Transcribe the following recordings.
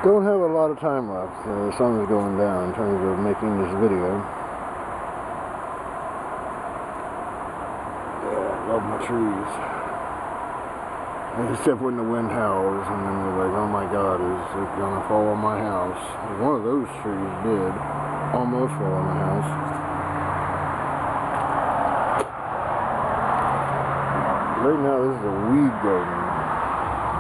Don't have a lot of time left. The sun is going down in terms of making this video. Yeah, I love my trees. Except when the wind howls and then you're like, oh my god, is it gonna fall on my house? One of those trees did almost fall on my house. Right now this is a weed garden.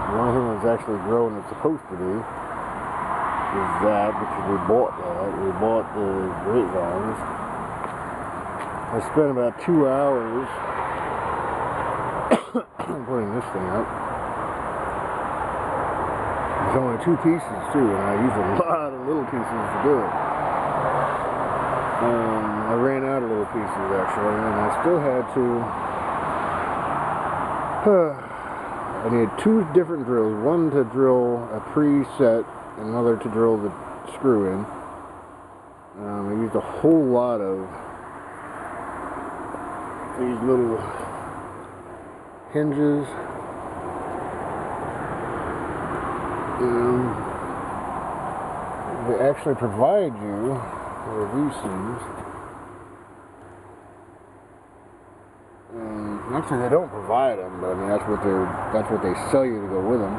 The only thing that's actually growing it's supposed to be is that, because we bought that. We bought the grapevines. I spent about 2 hours putting this thing up. There's only 2 pieces too, and I used a lot of little pieces to do it. I ran out of little pieces actually, and I still had to I needed 2 different drills, one to drill a preset, another to drill the screw in. I used a whole lot of these little hinges. They actually provide you with these things. Actually, they don't provide them, but I mean that's what they sell you to go with them.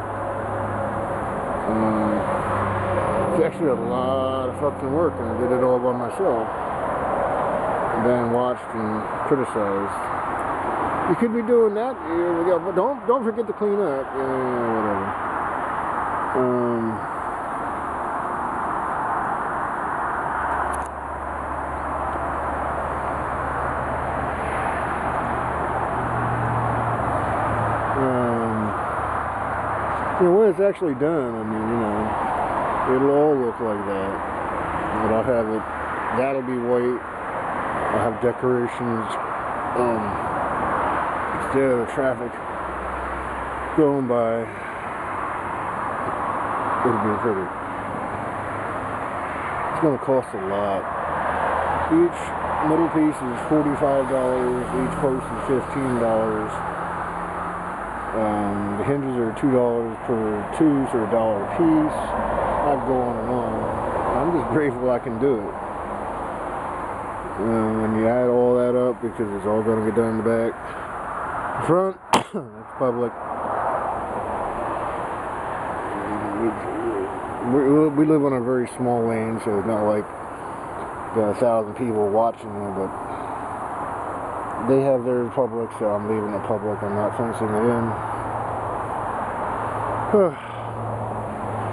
It's actually a lot of fucking work, and I did it all by myself. And then watched and criticized. You could be doing that, yeah, but don't forget to clean up. Yeah, whatever. When it's actually done, I mean, it'll all look like that. But I'll have it, that'll be white. I'll have decorations, instead of the traffic going by, it'll be pretty. It's going to cost a lot. Each middle piece is $45, each post is $15. The hinges are $2 per two, so $1 a piece. I'd go on and on. I'm just grateful I can do it. When you add all that up, because it's all going to get done in the back. The front, that's public. We live on a very small lane, so it's not like there are 1,000 people watching me, but they have theirs public, so I'm leaving it public. I'm not fencing it in.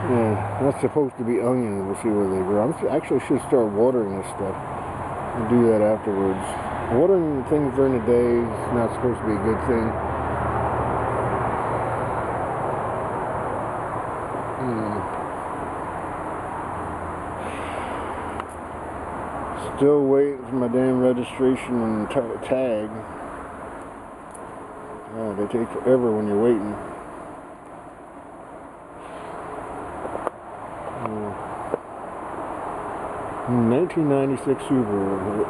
Yeah, that's supposed to be onions. We'll see where they grow. I actually should start watering this stuff. I'll do that afterwards. Watering things during the day is not supposed to be a good thing. Still waiting for my damn registration and tag. They take forever when you're waiting. 1996 Subaru.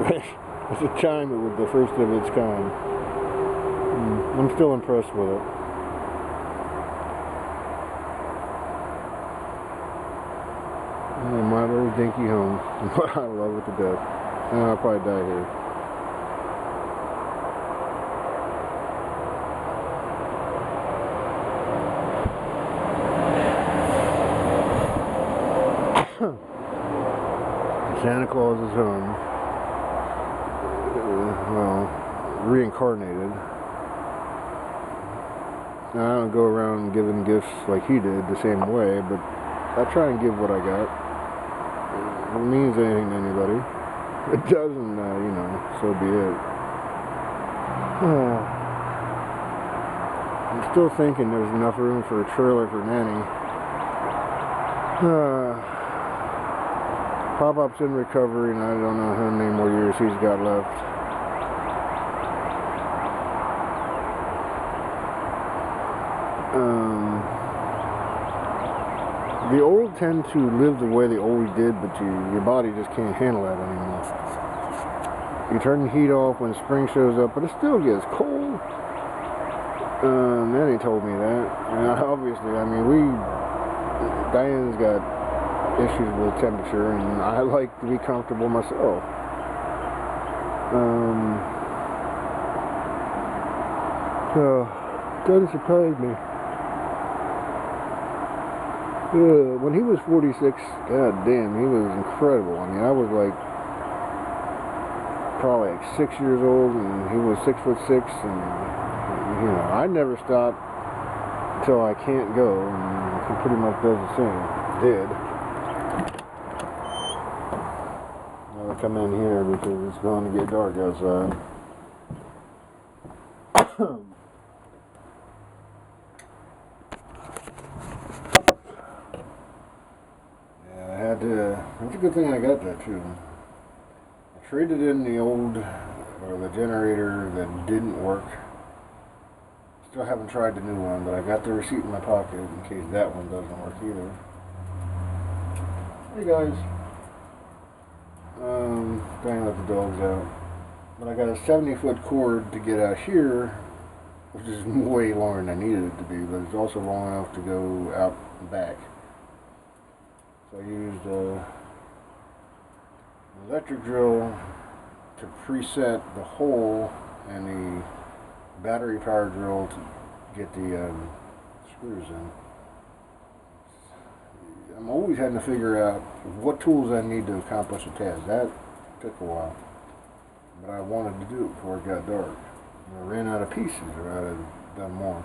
At the time it was the first of its kind. I'm still impressed with it. And my little dinky home. I love it to death. And I'll probably die here. Santa Claus is home. Well, reincarnated. Now, I don't go around giving gifts like he did the same way, but I try and give what I got. If it means anything to anybody. If it doesn't, so be it. I'm still thinking there's enough room for a trailer for Nanny. Pop-Up's in recovery, and I don't know how many more years he's got left. The old tend to live the way they always did, but your body just can't handle that anymore. You turn the heat off when spring shows up, but it still gets cold. Then he told me that. And obviously, I mean, Diane's got issues with temperature, and I like to be comfortable myself. So, doesn't surprise me. When he was 46, god damn, he was incredible. I mean, I was like, probably like 6 years old, and he was 6'6", and, you know, I never stopped until I can't go, and he pretty much does the same. Did. Now I come in here because it's going to get dark outside. It's a good thing I got that too. I traded in the generator that didn't work. Still haven't tried the new one, but I got the receipt in my pocket in case that one doesn't work either. Hey guys. Trying to let the dogs out. But I got a 70-foot cord to get out here, which is way longer than I needed it to be, but it's also long enough to go out and back. So I used an electric drill to preset the hole and the battery power drill to get the screws in. I'm always having to figure out what tools I need to accomplish a task. That took a while, but I wanted to do it before it got dark. And I ran out of pieces, or I'd have done more.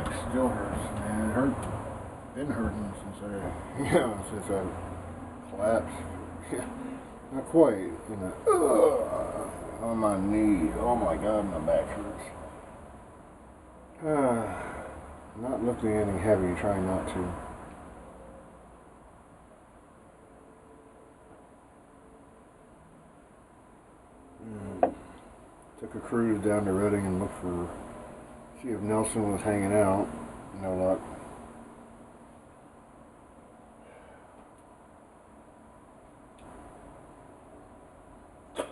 back still hurts, man. It hurt. Been hurting since I collapsed. Yeah, not quite. On my knee. Oh my God, my back hurts. Not lifting any heavy. Trying not to. Took a cruise down to Reading and looked for, see if Nelson was hanging out. No luck. Like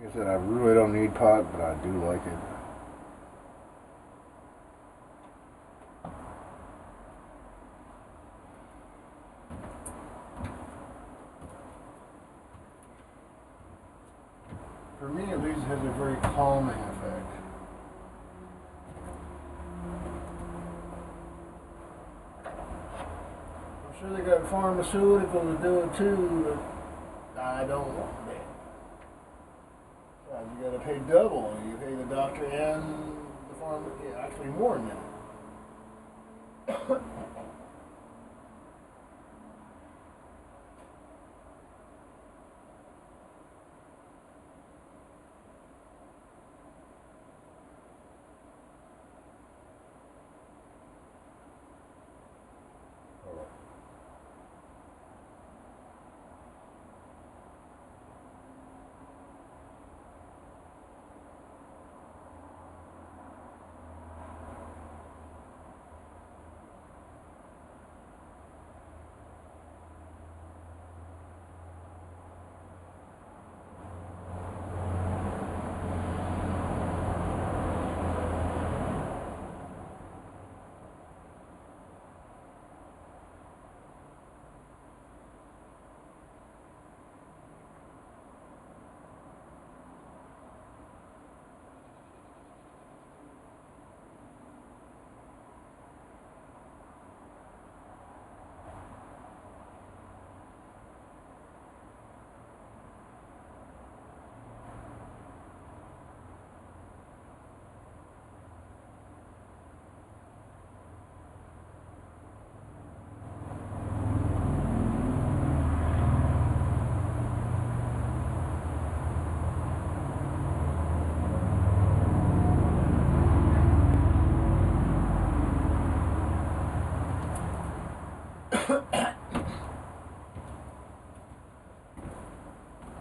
I said, I really don't need pot, but I do like it. For me, at least, it has a very calming effect. I'm sure they got pharmaceuticals to do it too, but I don't want that. You got to pay double. You pay the doctor and the pharmacist, actually more than that.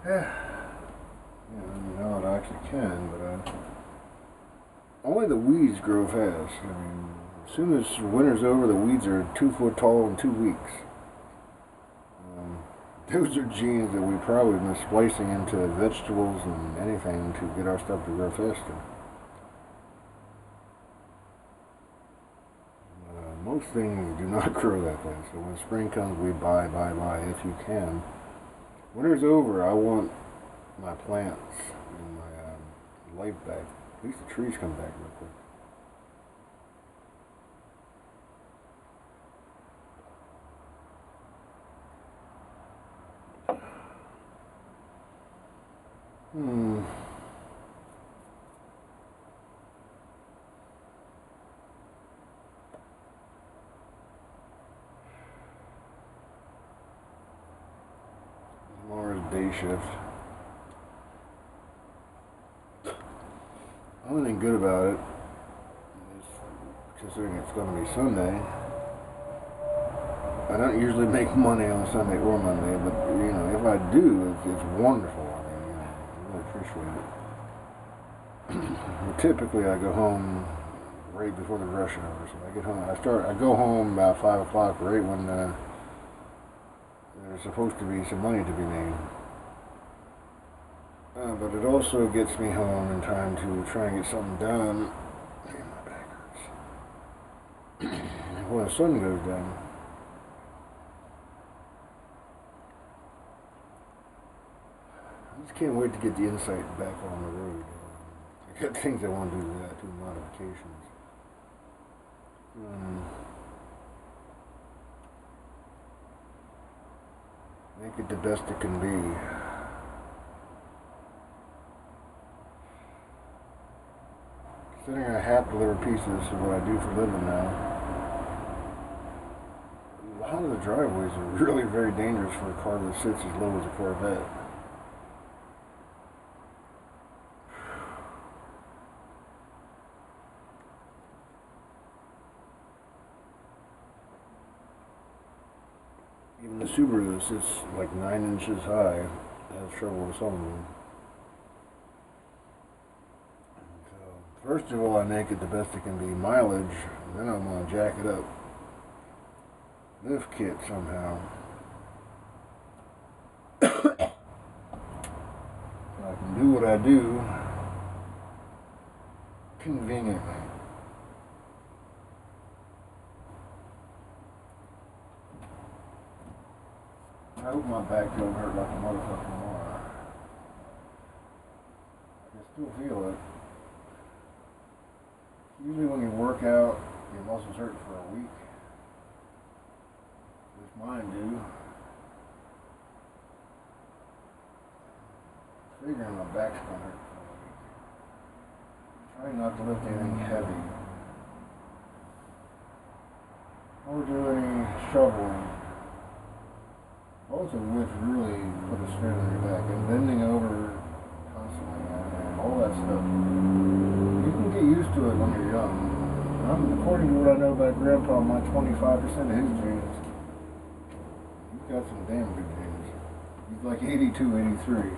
Yeah, no, it actually can, but only the weeds grow fast. I mean, as soon as winter's over, the weeds are 2 foot tall in 2 weeks. Those are genes that we probably been splicing into vegetables and anything to get our stuff to grow faster. Most things do not grow that fast, so when spring comes, we buy if you can. Winter's over, I want my plants and my life back. At least the trees come back real quick. Tomorrow's day shift. Only thing good about it is, considering it's going to be Sunday, I don't usually make money on Sunday or Monday, but if I do, it's wonderful. I mean, I really appreciate it. Typically, I go home right before the rush hour, so I get home. I go home about 5 o'clock, right when there's supposed to be some money to be made. But it also gets me home in time to try and get something done. Man, my back hurts. When the sun goes down. I just can't wait to get the Insight back on the road. I got things I want to do to that, do modifications. Make it the best it can be. Considering I have to deliver pieces of what I do for a living now, a lot of the driveways are really very dangerous for a car that sits as low as a Corvette. Even the Subaru that sits like 9 inches high has trouble with some of them. So, first of all, I make it the best it can be mileage, and then I'm going to jack it up. Lift kit somehow. I can do what I do conveniently. I hope my back don't hurt like a motherfucker tomorrow. I can still feel it. Usually when you work out, your muscles hurt for a week. At least mine do. Figuring my back's gonna hurt for a week. Trying not to lift anything heavy. Or do any shoveling. Both of which really put a strain on your back. And bending over constantly and all that stuff. You can get used to it when you're young. According to what I know about Grandpa, my 25% of his genes, he's got some damn good genes. He's like 82, 83.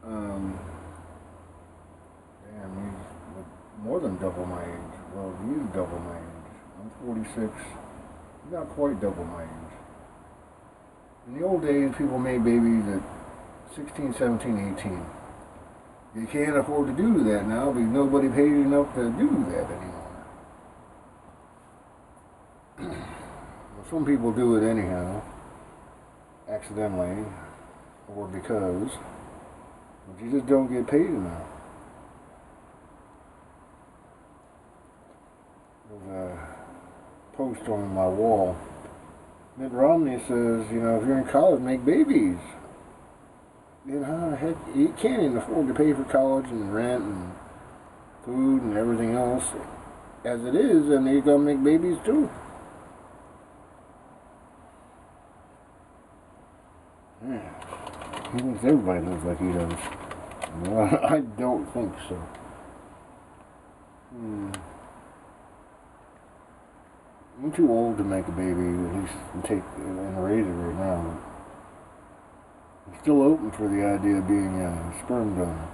Damn, he's more than double my age. Well, he's double my age. I'm 46. He's not quite double my age. In the old days, people made babies at 16, 17, 18. You can't afford to do that now because nobody paid enough to do that anymore. Well, some people do it anyhow, accidentally, or because, but you just don't get paid enough. There's a post on my wall. Mitt Romney says, you know, if you're in college, make babies. You know, how the heck, you can't even afford to pay for college and rent and food and everything else as it is, and you're going to make babies too. Yeah. He thinks everybody lives like he does. Well, I don't think so. I'm too old to make a baby, at least take and raise it right now. I'm still open for the idea of being a sperm donor.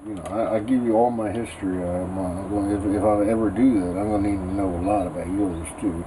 You know, I give you all my history. If I ever do that, I'm going to need to know a lot about yours too.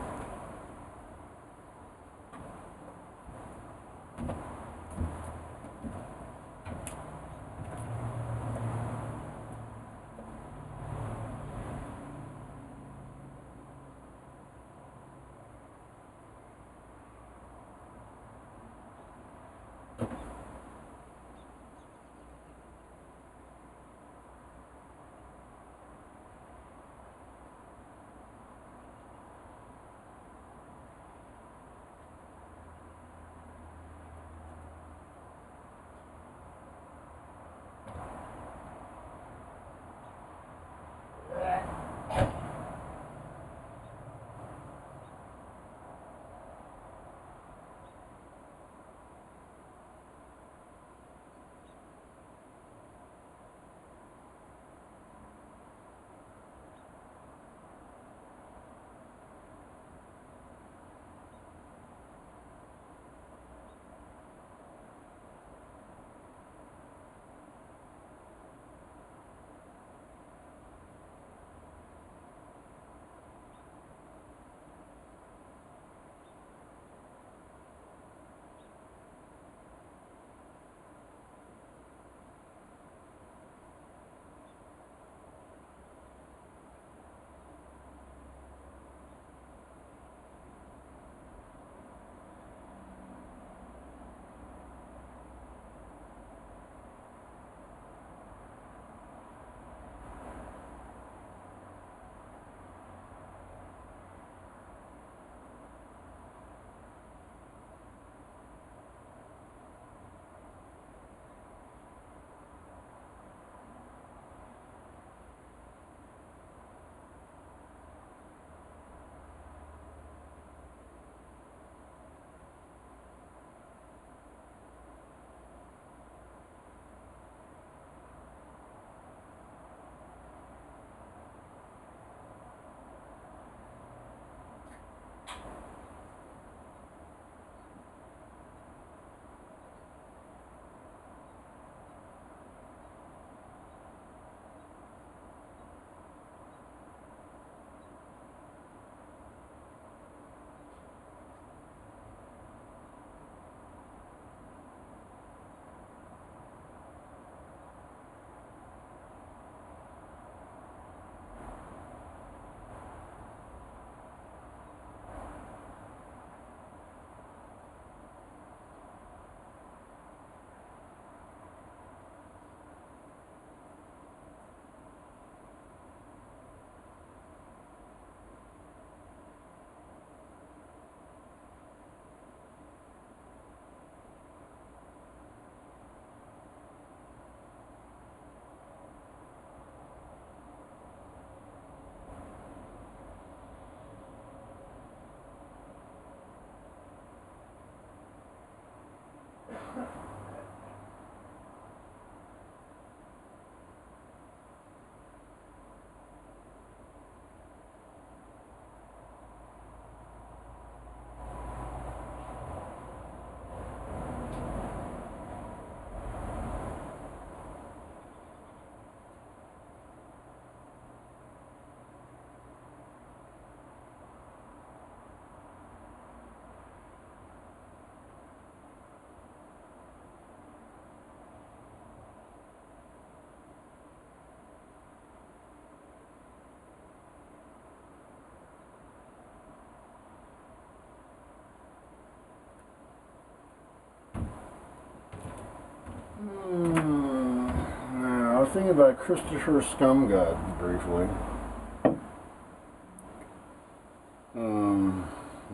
thing about Christopher Scumgod, briefly.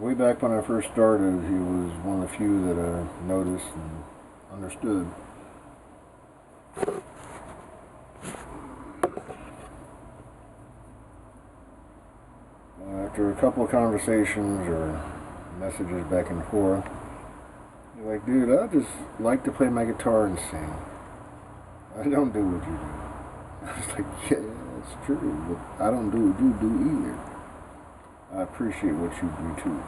Way back when I first started, he was one of the few that I noticed and understood. After a couple of conversations or messages back and forth, he's like, dude, I just like to play my guitar and sing. I don't do what you do. I was like, yeah, that's true, but I don't do what you do either. I appreciate what you do too.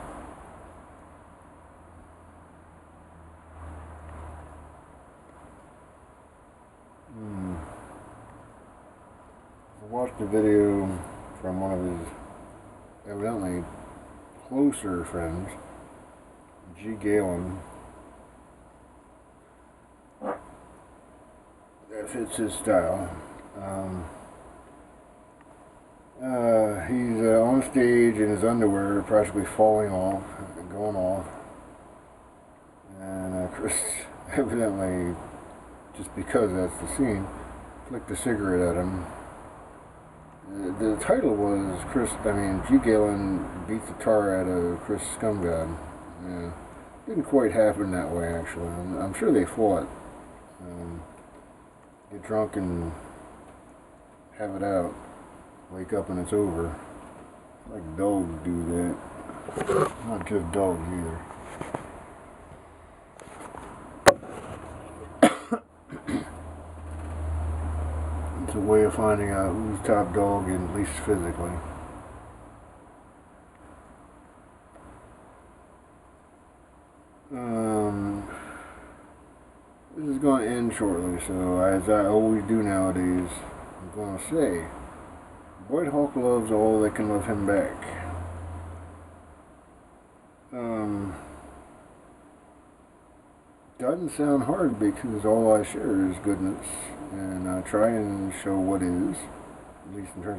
I watched a video from one of his evidently closer friends, G. Galen. That fits his style. He's on stage in his underwear, practically falling off, going off. And Chris, evidently, just because that's the scene, flicked a cigarette at him. The title was G. Galen beats the tar out of Chris Scumgod. Yeah, didn't quite happen that way, actually. I'm sure they fought. Get drunk and have it out. Wake up and it's over. Like dogs do that. Not just dogs either. It's a way of finding out who's top dog, at least physically. This is going to end shortly, so as I always do nowadays, I'm going to say, White Hawk loves all that can love him back. Doesn't sound hard because all I share is goodness, and I try and show what is, at least in terms of